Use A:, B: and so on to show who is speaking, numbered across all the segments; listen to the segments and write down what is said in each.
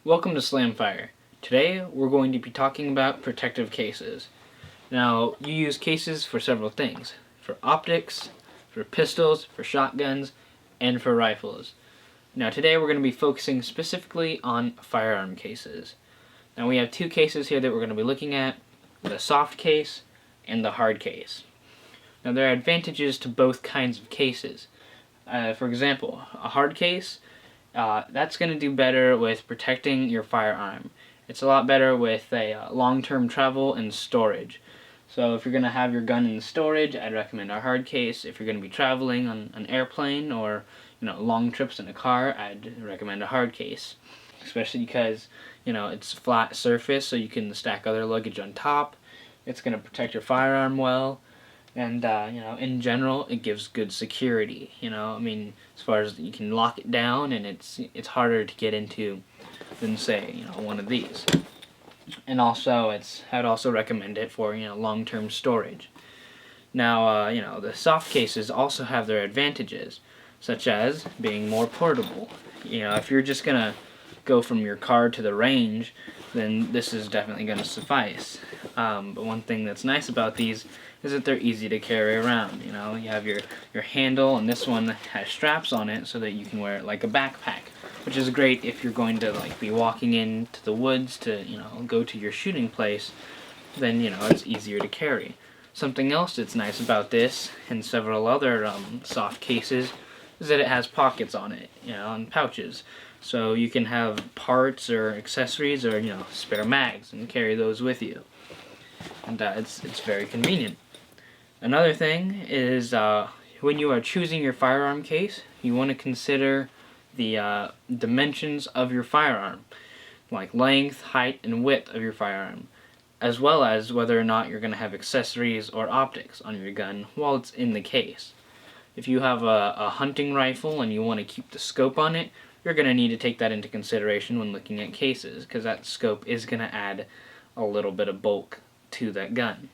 A: Welcome to Slamfire. Today we're going to be talking about protective cases. Now, you use cases for several things. For optics, for pistols, for shotguns, and for rifles. Now today we're going to be focusing specifically on firearm cases. Now we have two cases here that we're going to be looking at, the soft case and the hard case. Now there are advantages to both kinds of cases. For example, a hard case, that's going to do better with protecting your firearm. It's a lot better with a long-term travel and storage. So if you're going to have your gun in storage, I'd recommend a hard case. If you're going to be traveling on an airplane or long trips in a car, I'd recommend a hard case. Especially because it's flat surface, so you can stack other luggage on top. It's going to protect your firearm well. And, in general, it gives good security, as far as you can lock it down, and it's harder to get into than, say, one of these. And also, I'd also recommend it for, long-term storage. Now, the soft cases also have their advantages, such as being more portable. If you're just gonna go from your car to the range, then this is definitely gonna suffice. But one thing that's nice about these is that they're easy to carry around. You have your handle, and this one has straps on it so that you can wear it like a backpack, which is great if you're going to be walking into the woods to go to your shooting place. Then it's easier to carry. Something else that's nice about this and several other soft cases is that it has pockets on it, and pouches. So you can have parts or accessories or spare mags and carry those with you. And it's very convenient. Another thing is when you are choosing your firearm case, you want to consider the dimensions of your firearm, like length, height, and width of your firearm, as well as whether or not you're going to have accessories or optics on your gun while it's in the case. If you have a hunting rifle and you want to keep the scope on it, you're going to need to take that into consideration when looking at cases, because that scope is going to add a little bit of bulk to that gun.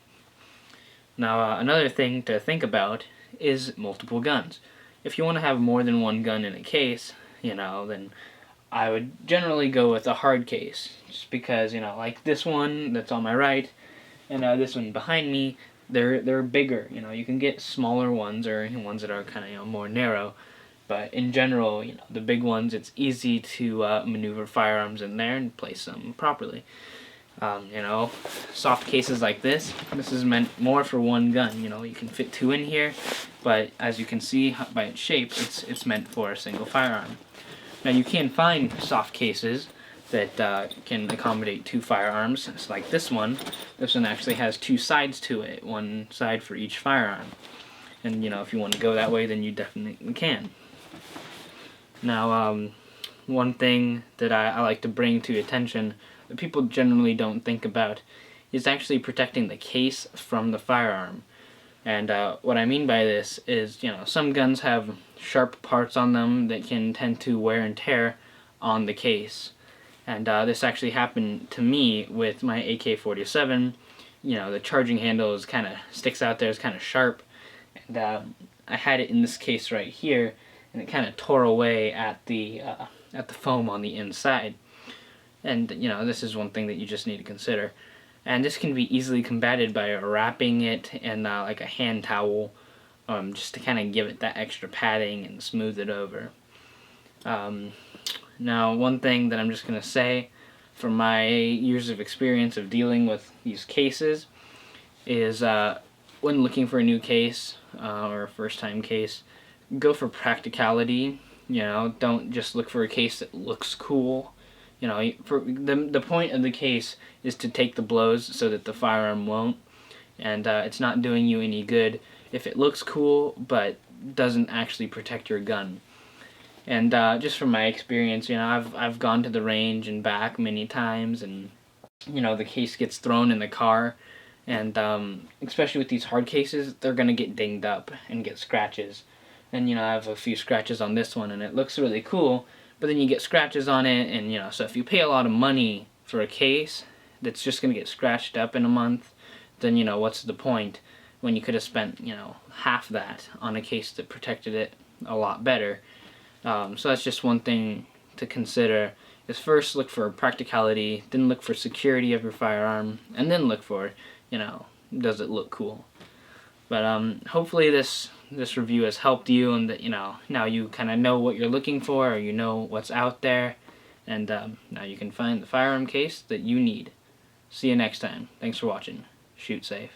A: Now, another thing to think about is multiple guns. If you want to have more than one gun in a case, then I would generally go with a hard case, just because, like this one that's on my right, and this one behind me, they're bigger. You can get smaller ones or ones that are kind of more narrow, but in general, the big ones, it's easy to maneuver firearms in there and place them properly. Soft cases like this is meant more for one gun. You can fit two in here, but as you can see by its shape, it's meant for a single firearm. Now you can find soft cases that can accommodate two firearms. It's like this one. This one actually has two sides to it, one side for each firearm. And if you want to go that way, then you definitely can. Now, one thing that I like to bring to attention that people generally don't think about is actually protecting the case from the firearm. And what I mean by this is, some guns have sharp parts on them that can tend to wear and tear on the case. And this actually happened to me with my AK-47. The charging handle is kind of sticks out there, it's kind of sharp. And I had it in this case right here, and it kind of tore away at the foam on the inside. And this is one thing that you just need to consider. And this can be easily combated by wrapping it in like a hand towel, just to kind of give it that extra padding and smooth it over. Now, one thing that I'm just going to say from my years of experience of dealing with these cases is when looking for a new case or a first-time case, go for practicality. Don't just look for a case that looks cool. For the point of the case is to take the blows so that the firearm won't, and it's not doing you any good if it looks cool but doesn't actually protect your gun. And just from my experience, I've gone to the range and back many times, and the case gets thrown in the car, and especially with these hard cases, they're gonna get dinged up and get scratches. And I have a few scratches on this one, and it looks really cool. But then you get scratches on it, and so if you pay a lot of money for a case that's just going to get scratched up in a month, then what's the point when you could have spent half that on a case that protected it a lot better. So that's just one thing to consider is first look for practicality, then look for security of your firearm, and then look for, does it look cool? But hopefully this review has helped you, and that now you kind of know what you're looking for, or you know what's out there, and now you can find the firearm case that you need. See you next time. Thanks for watching. Shoot safe.